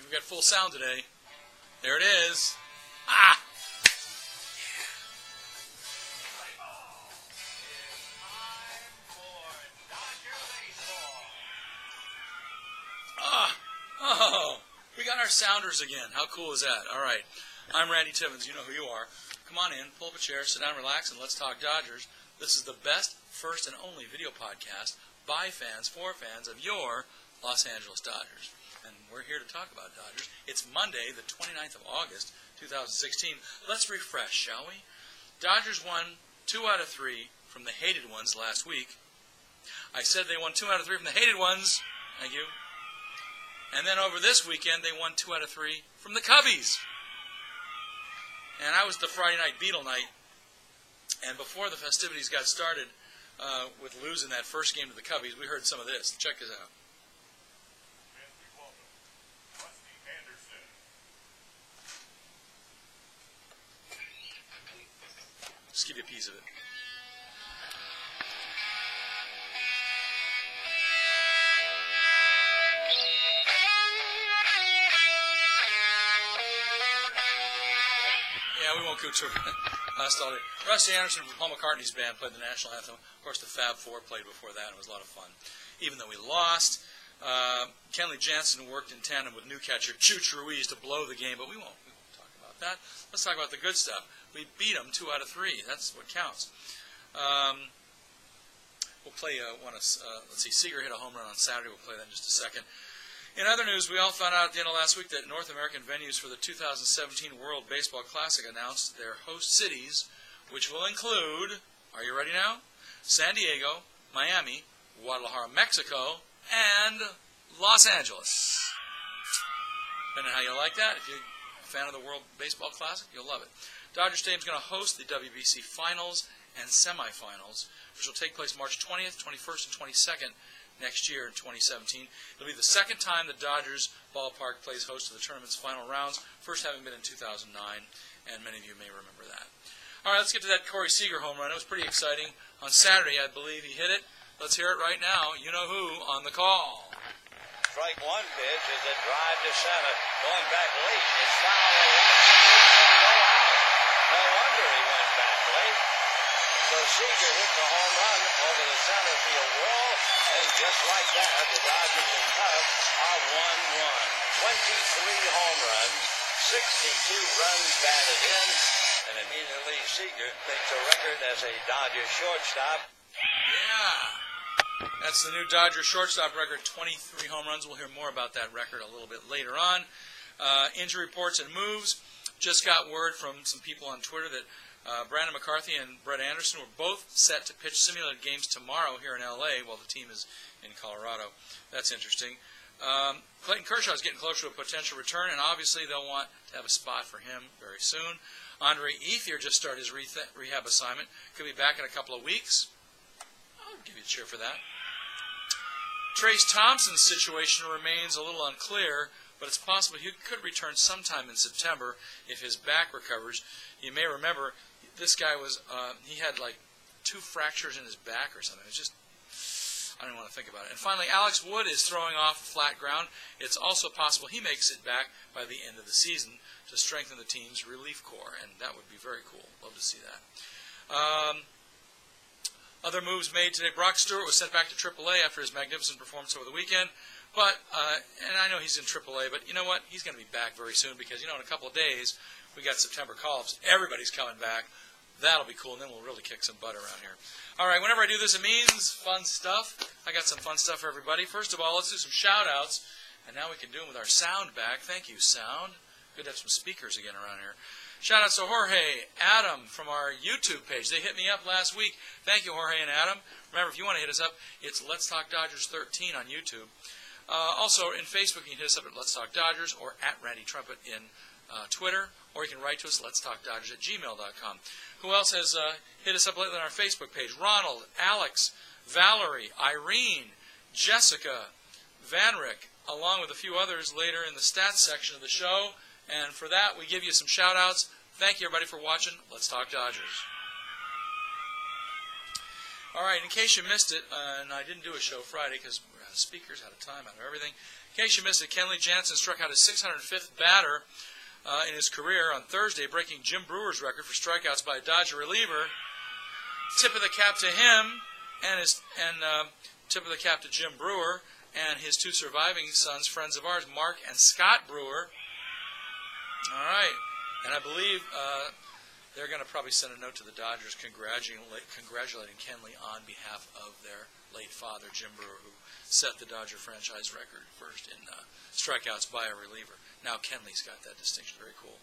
we've got full sound today. There it is. Ah! Oh, we got our sounders again. How cool is that? All right. I'm Randy Timmons. You know who you are. Come on in, pull up a chair, sit down, relax, and let's talk Dodgers. This is the best, first, and only video podcast by fans, for fans of your Los Angeles Dodgers. And we're here to talk about Dodgers. It's Monday, the 29th of August, 2016. Let's refresh, shall we? Dodgers won 2 out of 3 from the hated ones last week. I said they won 2 out of 3 from the hated ones. Thank you. And then over this weekend, they won 2 out of 3 from the Cubbies. And I was the Friday night Beatle night. And before the festivities got started with losing that first game to the Cubbies, we heard some of this. Check this out. Just give you a piece of it. Yeah, we won't go too last all day. Rusty Anderson from Paul McCartney's band played the national anthem. Of course, the Fab Four played before that, and it was a lot of fun. Even though we lost, Kenley Jansen worked in tandem with new catcher Chooch Ruiz to blow the game, but we won't talk about that. Let's talk about the good stuff. We beat them 2 out of 3. That's what counts. We'll play let's see, Seager hit a home run on Saturday. We'll play that in just a second. In other news, we all found out at the end of last week that North American venues for the 2017 World Baseball Classic announced their host cities, which will include, are you ready now? San Diego, Miami, Guadalajara, Mexico, and Los Angeles. Depending on how you like that, if you're a fan of the World Baseball Classic, you'll love it. Dodger Stadium is going to host the WBC Finals and Semifinals, which will take place March 20th, 21st, and 22nd next year in 2017. It'll be the second time the Dodgers ballpark plays host to the tournament's final rounds, first having been in 2009, and many of you may remember that. All right, let's get to that Corey Seager home run. It was pretty exciting. On Saturday, I believe he hit it. Let's hear it right now. You know who on the call. Strike one pitch is a drive to center. Going back late. It's foul. Going to go out. No wonder he went back late. So Seager hit the home run over the center field wall. And just like that, the Dodgers and Cubs are 1-1. 23 home runs, 62 runs batted in, and immediately Seager takes a record as a Dodgers shortstop. Yeah. That's the new Dodgers shortstop record, 23 home runs. We'll hear more about that record a little bit later on. Injury reports and moves. Just got word from some people on Twitter that Brandon McCarthy and Brett Anderson were both set to pitch simulated games tomorrow here in L.A. while the team is in Colorado. That's interesting. Clayton Kershaw is getting closer to a potential return, and obviously they'll want to have a spot for him very soon. Andre Ethier just started his rehab assignment. Could be back in a couple of weeks. I'll give you a cheer for that. Trace Thompson's situation remains a little unclear, but it's possible he could return sometime in September if his back recovers. You may remember this guy was, he had like 2 fractures in his back or something. It's just, I don't even want to think about it. And finally, Alex Wood is throwing off flat ground. It's also possible he makes it back by the end of the season to strengthen the team's relief corps, and that would be very cool. Love to see that. Other moves made today. Brock Stewart was sent back to AAA after his magnificent performance over the weekend. But, and I know he's in AAA, but you know what? He's going to be back very soon because, you know, in a couple of days, we got September call-ups. Everybody's coming back. That'll be cool, and then we'll really kick some butt around here. All right, whenever I do this, it means fun stuff. I got some fun stuff for everybody. First of all, let's do some shout-outs, and now we can do them with our sound back. Thank you, sound. Good to have some speakers again around here. Shout-outs to Jorge, Adam from our YouTube page. They hit me up last week. Thank you, Jorge and Adam. Remember, if you want to hit us up, it's Let's Talk Dodgers 13 on YouTube. Also, in Facebook, you can hit us up at Let's Talk Dodgers or at Randy Trumpet in Twitter, or you can write to us, letstalkdodgers@gmail.com. Who else has hit us up lately on our Facebook page? Ronald, Alex, Valerie, Irene, Jessica, Vanrick, along with a few others later in the stats section of the show. And for that, we give you some shout-outs. Thank you, everybody, for watching Let's Talk Dodgers. All right, in case you missed it, and I didn't do a show Friday because speakers had a time out of everything. In In case you missed it, Kenley Jansen struck out his 605th batter in his career on Thursday, breaking Jim Brewer's record for strikeouts by a Dodger reliever. Tip of the cap to him, and tip of the cap to Jim Brewer and his two surviving sons, friends of ours, Mark and Scott Brewer. All right, and I believe they're going to probably send a note to the Dodgers congratulating Kenley on behalf of their late father, Jim Brewer, who set the Dodger franchise record first in strikeouts by a reliever. Now Kenley's got that distinction. Very cool.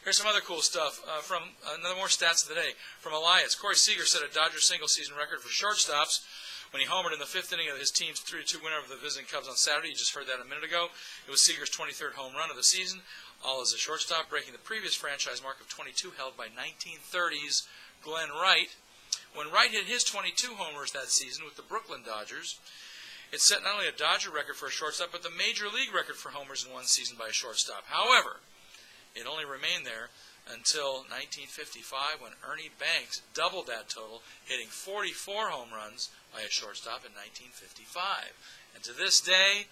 Here's some other cool stuff from another more stats of the day from Elias. Corey Seager set a Dodgers single-season record for shortstops when he homered in the fifth inning of his team's 3-2 win over the visiting Cubs on Saturday. You just heard that a minute ago. It was Seager's 23rd home run of the season, all as a shortstop, breaking the previous franchise mark of 22 held by 1930's Glenn Wright. When Wright hit his 22 homers that season with the Brooklyn Dodgers, it set not only a Dodger record for a shortstop, but the Major League record for homers in one season by a shortstop. However, it only remained there until 1955 when Ernie Banks doubled that total, hitting 44 home runs by a shortstop in 1955. And to this day,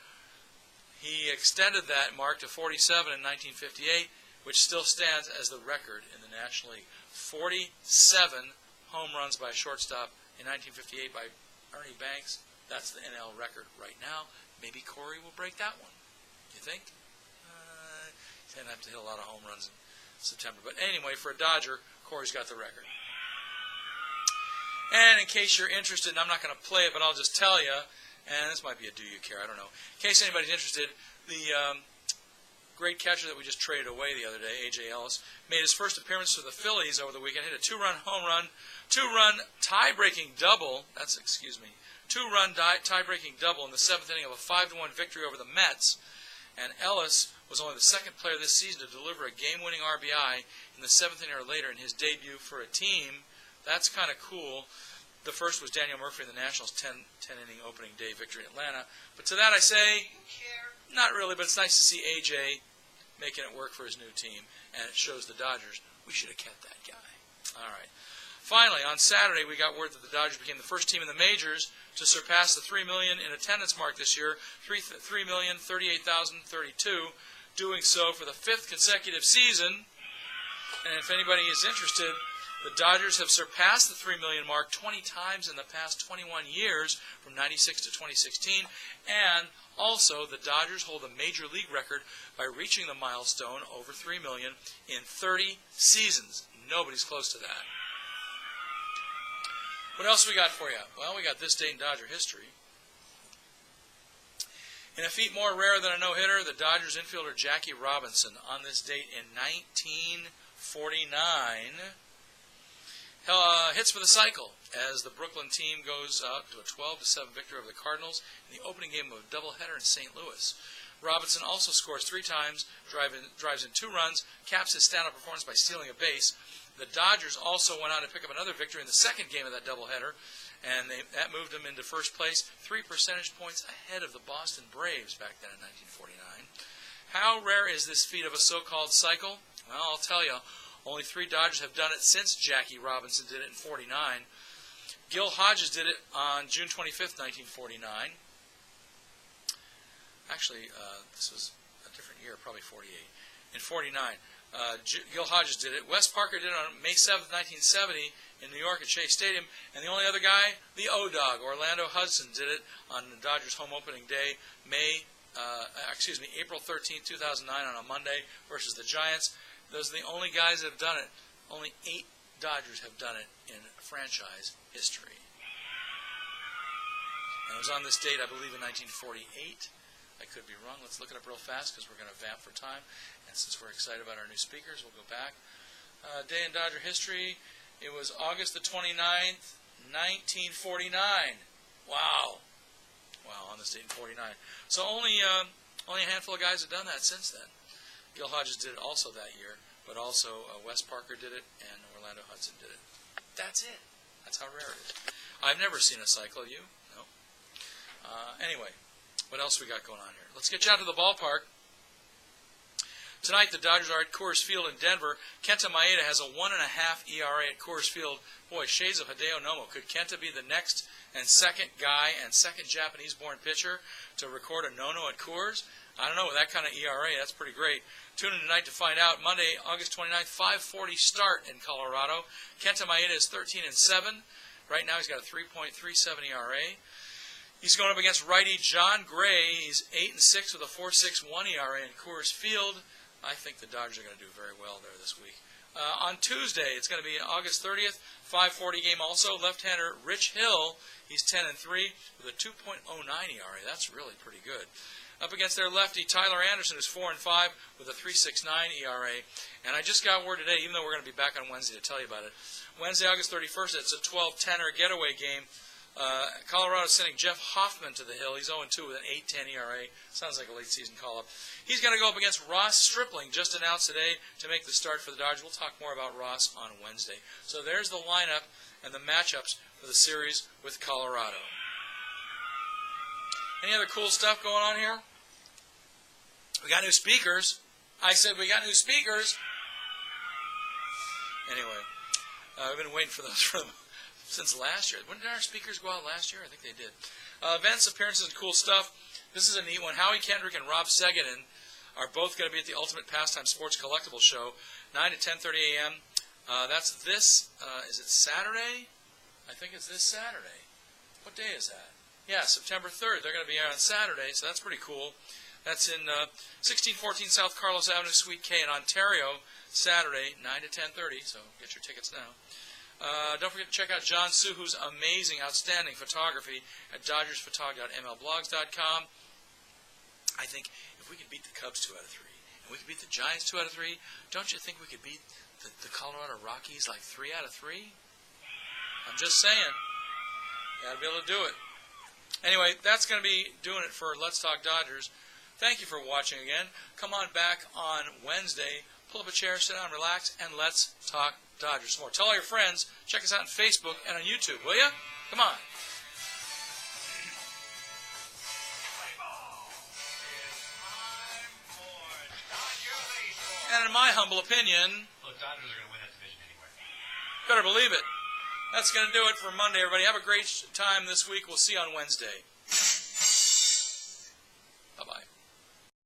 he extended that mark to 47 in 1958, which still stands as the record in the National League. 47 home runs by a shortstop in 1958 by Ernie Banks. That's the NL record right now. Maybe Corey will break that one. You think? He's going to have to hit a lot of home runs in September. But anyway, for a Dodger, Corey's got the record. And in case you're interested, and I'm not going to play it, but I'll just tell you, and this might be a do you care, I don't know. In case anybody's interested, the great catcher that we just traded away the other day, A.J. Ellis, made his first appearance for the Phillies over the weekend, hit a two-run home run, two-run tie-breaking double, two-run tie-breaking double in the seventh inning of a 5-1 victory over the Mets. And Ellis was only the second player this season to deliver a game-winning RBI in the seventh inning or later in his debut for a team. That's kind of cool. The first was Daniel Murphy in the Nationals' 10-inning opening day victory in Atlanta. But to that I say, not really, but it's nice to see A.J. making it work for his new team. And it shows the Dodgers, we should have kept that guy. All right. Finally, on Saturday, we got word that the Dodgers became the first team in the majors to surpass the 3 million in attendance mark this year, 3,038,032, doing so for the fifth consecutive season. And if anybody is interested, the Dodgers have surpassed the 3 million mark 20 times in the past 21 years, from 96 to 2016. And also, the Dodgers hold a Major League record by reaching the milestone over 3 million in 30 seasons. Nobody's close to that. What else we got for you? Well, we got this date in Dodger history. In a feat more rare than a no-hitter, the Dodgers infielder Jackie Robinson, on this date in 1949, hits for the cycle as the Brooklyn team goes out to a 12-7 victory over the Cardinals in the opening game of a doubleheader in St. Louis. Robinson also scores 3 times, drives in 2 runs, caps his stand-up performance by stealing a base. The Dodgers also went on to pick up another victory in the second game of that doubleheader, and that moved them into first place, 3 percentage points ahead of the Boston Braves back then in 1949. How rare is this feat of a so-called cycle? Well, I'll tell you, only 3 Dodgers have done it since Jackie Robinson did it in 49. Gil Hodges did it on June 25th, 1949. Actually, this was a different year, probably 48. In 49. Gil Hodges did it. Wes Parker did it on May 7th, 1970 in New York at Shea Stadium. And the only other guy, the O-Dog, Orlando Hudson, did it on the Dodgers' home opening day, April 13th, 2009 on a Monday versus the Giants. Those are the only guys that have done it. Only 8 Dodgers have done it in franchise history. And it was on this date, I believe, in 1948. I could be wrong. Let's look it up real fast because we're going to vamp for time. And since we're excited about our new speakers, we'll go back. Day in Dodger history, it was August the 29th, 1949. Wow. Wow, on this date in 49. So only a handful of guys have done that since then. Gil Hodges did it also that year, but also Wes Parker did it and Orlando Hudson did it. That's it. That's how rare it is. I've never seen a cycle. You? No. Anyway. What else we got going on here? Let's get you out to the ballpark. Tonight, the Dodgers are at Coors Field in Denver. Kenta Maeda has a 1.5 ERA at Coors Field. Boy, shades of Hideo Nomo. Could Kenta be the next and second guy and second Japanese-born pitcher to record a no-no at Coors? I don't know, with that kind of ERA, that's pretty great. Tune in tonight to find out. Monday, August 29th, 5:40 start in Colorado. Kenta Maeda is 13-7. Right now he's got a 3.37 ERA. He's going up against righty John Gray. He's 8-6 with a 4.61 ERA in Coors Field. I think the Dodgers are going to do very well there this week. On Tuesday, it's going to be August 30th, 5:40 game also. Left-hander Rich Hill, he's 10-3 with a 2.09 ERA. That's really pretty good. Up against their lefty, Tyler Anderson, who's 4-5 with a 3.69 ERA. And I just got word today, even though we're going to be back on Wednesday to tell you about it. Wednesday, August 31st, it's a 12-10er getaway game. Colorado's sending Jeff Hoffman to the hill. He's 0-2 with an 8.10 ERA. Sounds like a late-season call-up. He's going to go up against Ross Stripling, just announced today, to make the start for the Dodgers. We'll talk more about Ross on Wednesday. So there's the lineup and the matchups for the series with Colorado. Any other cool stuff going on here? We got new speakers. I said we got new speakers. Anyway, we've been waiting for those since last year. When did our speakers go out last year? I think they did. Events, appearances, and cool stuff. This is a neat one. Howie Kendrick and Rob Segadin are both going to be at the Ultimate Pastime Sports Collectibles Show, 9 to 10:30 a.m. That's this, is it Saturday? I think it's this Saturday. What day is that? Yeah, September 3rd. They're going to be here on Saturday, so that's pretty cool. That's in 1614 South Carlos Avenue, Suite K in Ontario, Saturday, 9 to 10:30, so get your tickets now. Don't forget to check out John Suhu's amazing, outstanding photography at DodgersPhotog.mlblogs.com. I think if we could beat the Cubs 2 out of 3, and we could beat the Giants 2 out of 3, don't you think we could beat the Colorado Rockies like 3 out of 3? I'm just saying. Got to be able to do it. Anyway, that's going to be doing it for Let's Talk Dodgers. Thank you for watching again. Come on back on Wednesday. Pull up a chair, sit down, relax, and let's talk Dodgers more. Tell all your friends. Check us out on Facebook and on YouTube, will you? Come on. And in my humble opinion, the Dodgers are going to win that division anyway. Better believe it. That's going to do it for Monday, everybody. Have a great time this week. We'll see you on Wednesday.